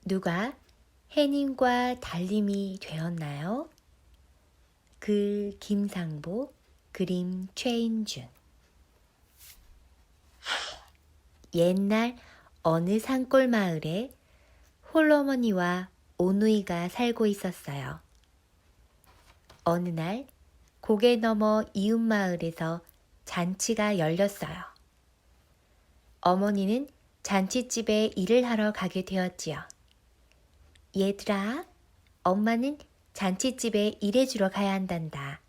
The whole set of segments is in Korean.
누가 해님과 달님이 되었나요? 글 김상보, 그림 최인준. 옛날 어느 산골 마을에 홀어머니와 오누이가 살고 있었어요. 어느 날 고개 넘어 이웃 마을에서 잔치가 열렸어요. 어머니는 잔치집에 일을 하러 가게 되었지요. 얘들아, 엄마는 잔치집에 일해주러 가야 한단다.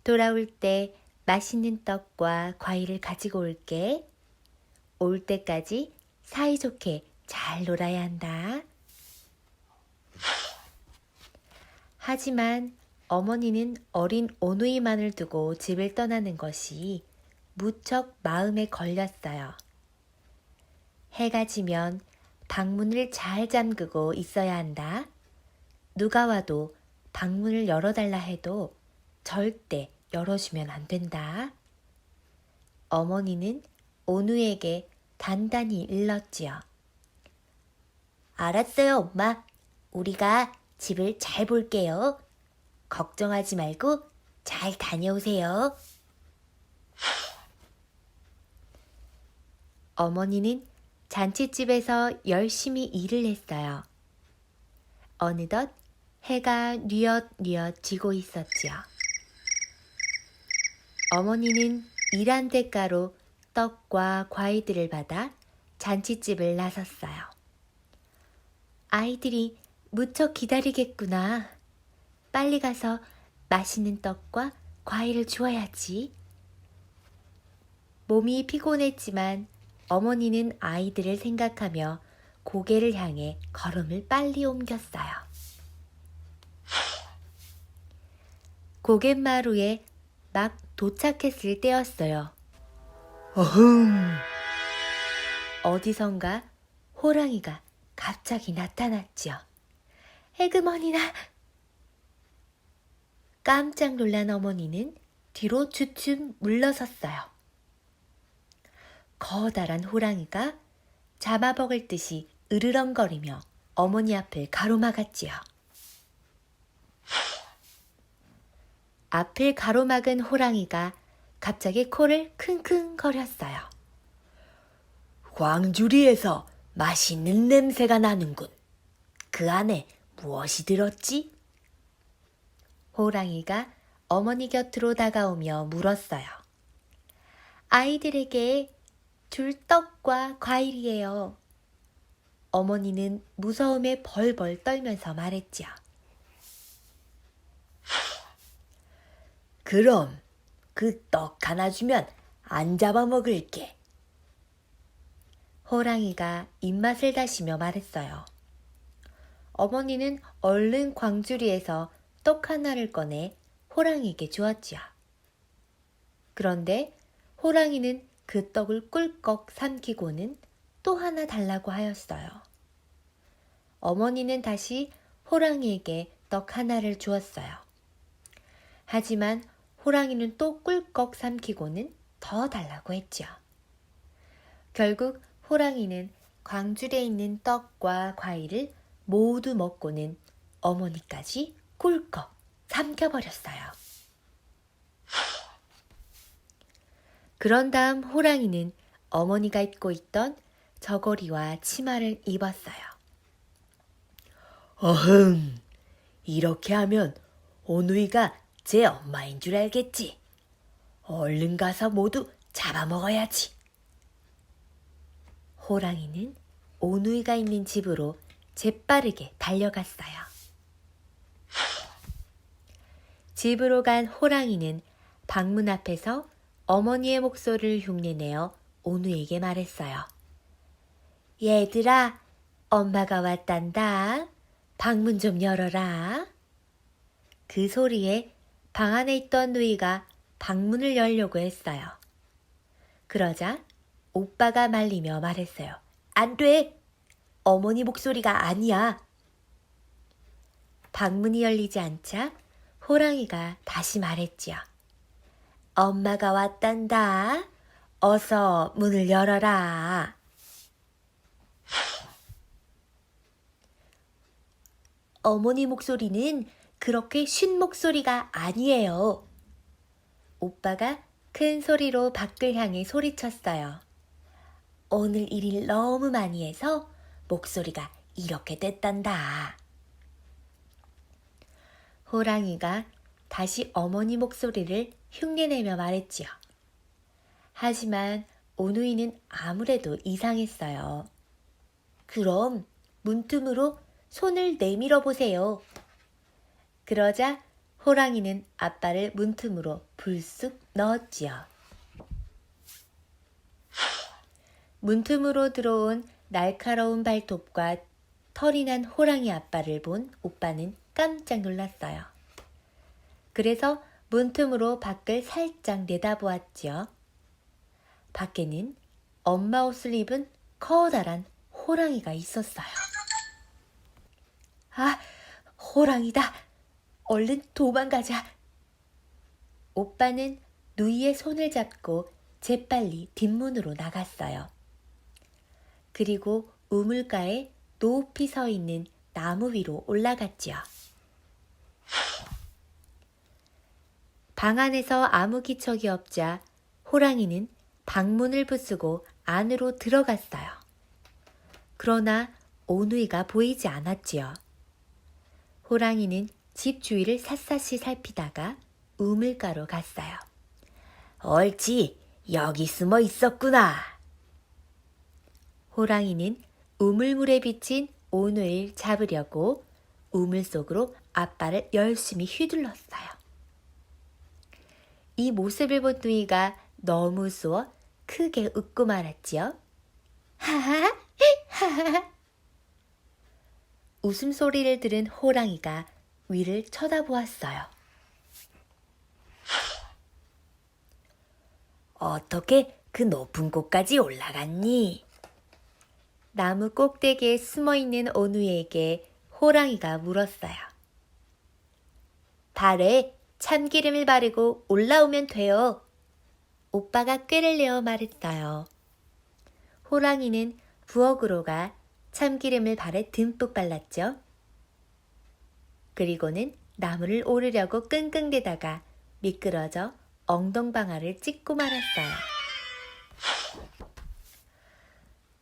돌아올 때 맛있는 떡과 과일을 가지고 올게. 올 때까지 사이좋게 잘 놀아야 한다. 하지만 어머니는 어린 오누이만을 두고 집을 떠나는 것이 무척 마음에 걸렸어요. 해가 지면 방문을 잘 잠그고 있어야 한다. 누가 와도 방문을 열어달라 해도 절대 열어주면 안 된다. 어머니는 오누에게 단단히 일렀지요. 알았어요, 엄마. 우리가 집을 잘 볼게요. 걱정하지 말고 잘 다녀오세요. 어머니는 잔치집에서 열심히 일을 했어요. 어느덧 해가 뉘엿뉘엿 지고 있었지요. 어머니는 일한 대가로 떡과 과일들을 받아 잔치집을 나섰어요. 아이들이 무척 기다리겠구나. 빨리 가서 맛있는 떡과 과일을 주어야지. 몸이 피곤했지만 어머니는 아이들을 생각하며 고개를 향해 걸음을 빨리 옮겼어요. 고갯마루에 막 도착했을 때였어요. 어흥, 어디선가 호랑이가 갑자기 나타났지요. 에그머니나! 깜짝 놀란 어머니는 뒤로 주춤 물러섰어요. 커다란 호랑이가 잡아먹을 듯이 으르렁거리며 어머니 앞을 가로막았지요. 앞을 가로막은 호랑이가 갑자기 코를 킁킁거렸어요. 광주리에서 맛있는 냄새가 나는군. 그 안에 무엇이 들었지? 호랑이가 어머니 곁으로 다가오며 물었어요. 아이들에게 줄 떡과 과일이에요. 어머니는 무서움에 벌벌 떨면서 말했지요. 그럼 그 떡 하나 주면 안 잡아먹을게. 호랑이가 입맛을 다시며 말했어요. 어머니는 얼른 광주리에서 떡 하나를 꺼내 호랑이에게 주었지요. 그런데 호랑이는 그 떡을 꿀꺽 삼키고는 또 하나 달라고 하였어요. 어머니는 다시 호랑이에게 떡 하나를 주었어요. 하지만 호랑이는 또 꿀꺽 삼키고는 더 달라고 했지요. 결국 호랑이는 광주리에 있는 떡과 과일을 모두 먹고는 어머니까지 꿀꺽 삼켜버렸어요. 그런 다음 호랑이는 어머니가 입고 있던 저고리와 치마를 입었어요. 어흥, 이렇게 하면 오누이가 제 엄마인 줄 알겠지. 얼른 가서 모두 잡아먹어야지. 호랑이는 오누이가 있는 집으로 재빠르게 달려갔어요. 집으로 간 호랑이는 방문 앞에서 어머니의 목소리를 흉내내어 오누이에게 말했어요. 얘들아, 엄마가 왔단다. 방문 좀 열어라. 그 소리에 방 안에 있던 누이가 방문을 열려고 했어요. 그러자 오빠가 말리며 말했어요. 안 돼! 어머니 목소리가 아니야. 방문이 열리지 않자 호랑이가 다시 말했지요. 엄마가 왔단다. 어서 문을 열어라. 어머니 목소리는 그렇게 쉰 목소리가 아니에요. 오빠가 큰 소리로 밖을 향해 소리쳤어요. 오늘 일을 너무 많이 해서 목소리가 이렇게 됐단다. 호랑이가 다시 어머니 목소리를 흉내내며 말했지요. 하지만 오누이는 아무래도 이상했어요. 그럼 문틈으로 손을 내밀어 보세요. 그러자 호랑이는 앞발을 문틈으로 불쑥 넣었지요. 문틈으로 들어온 날카로운 발톱과 털이 난 호랑이 앞발을 본 오빠는 깜짝 놀랐어요. 그래서 문틈으로 밖을 살짝 내다보았지요. 밖에는 엄마 옷을 입은 커다란 호랑이가 있었어요. 아, 호랑이다. 얼른 도망가자. 오빠는 누이의 손을 잡고 재빨리 뒷문으로 나갔어요. 그리고 우물가에 높이 서 있는 나무 위로 올라갔지요. 방 안에서 아무 기척이 없자 호랑이는 방문을 부수고 안으로 들어갔어요. 그러나 오누이가 보이지 않았지요. 호랑이는 집 주위를 샅샅이 살피다가 우물가로 갔어요. 옳지, 여기 숨어 있었구나. 호랑이는 우물물에 비친 오누이를 잡으려고 우물 속으로 앞발을 열심히 휘둘렀어요. 이 모습을 본 누이가 너무 우스워 크게 웃고 말았지요. 하하, 하하. 웃음소리를 들은 호랑이가 위를 쳐다보았어요. 어떻게 그 높은 곳까지 올라갔니? 나무 꼭대기에 숨어있는 오누이에게 호랑이가 물었어요. 발에 참기름을 바르고 올라오면 돼요. 오빠가 꾀를 내어 말했어요. 호랑이는 부엌으로 가 참기름을 발에 듬뿍 발랐죠. 그리고는 나무를 오르려고 끙끙대다가 미끄러져 엉덩방아를 찍고 말았어요.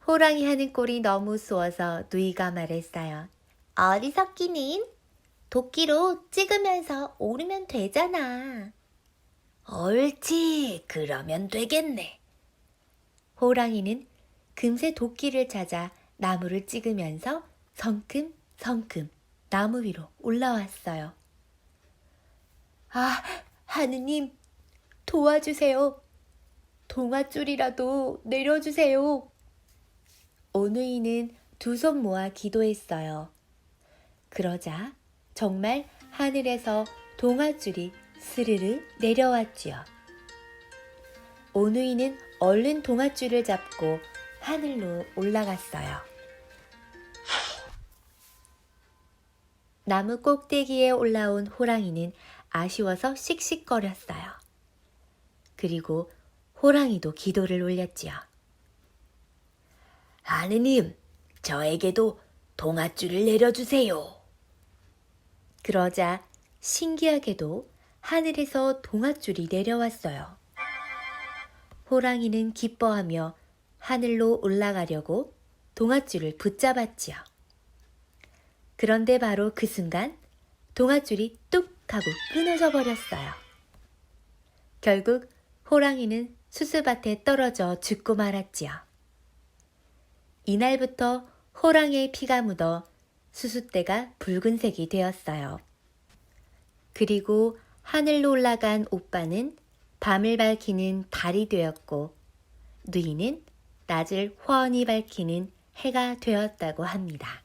호랑이 하는 꼴이 너무 우스워서 누이가 말했어요. 어리석기는 도끼로 찍으면서 오르면 되잖아. 옳지, 그러면 되겠네. 호랑이는 금세 도끼를 찾아 나무를 찍으면서 성큼성큼 나무 위로 올라왔어요. 아, 하느님, 도와주세요. 동아줄이라도 내려주세요. 오누이는 두 손 모아 기도했어요. 그러자 정말 하늘에서 동아줄이 스르르 내려왔지요. 오누이는 얼른 동아줄을 잡고 하늘로 올라갔어요. 나무 꼭대기에 올라온 호랑이는 아쉬워서 씩씩거렸어요. 그리고 호랑이도 기도를 올렸지요. 하느님, 저에게도 동아줄을 내려주세요. 그러자 신기하게도 하늘에서 동아줄이 내려왔어요. 호랑이는 기뻐하며 하늘로 올라가려고 동아줄을 붙잡았지요. 그런데 바로 그 순간 동아줄이 뚝 하고 끊어져 버렸어요. 결국 호랑이는 수수밭에 떨어져 죽고 말았지요. 이날부터 호랑이의 피가 묻어 수수대가 붉은색이 되었어요. 그리고 하늘로 올라간 오빠는 밤을 밝히는 달이 되었고 누이는 낮을 훤히 밝히는 해가 되었다고 합니다.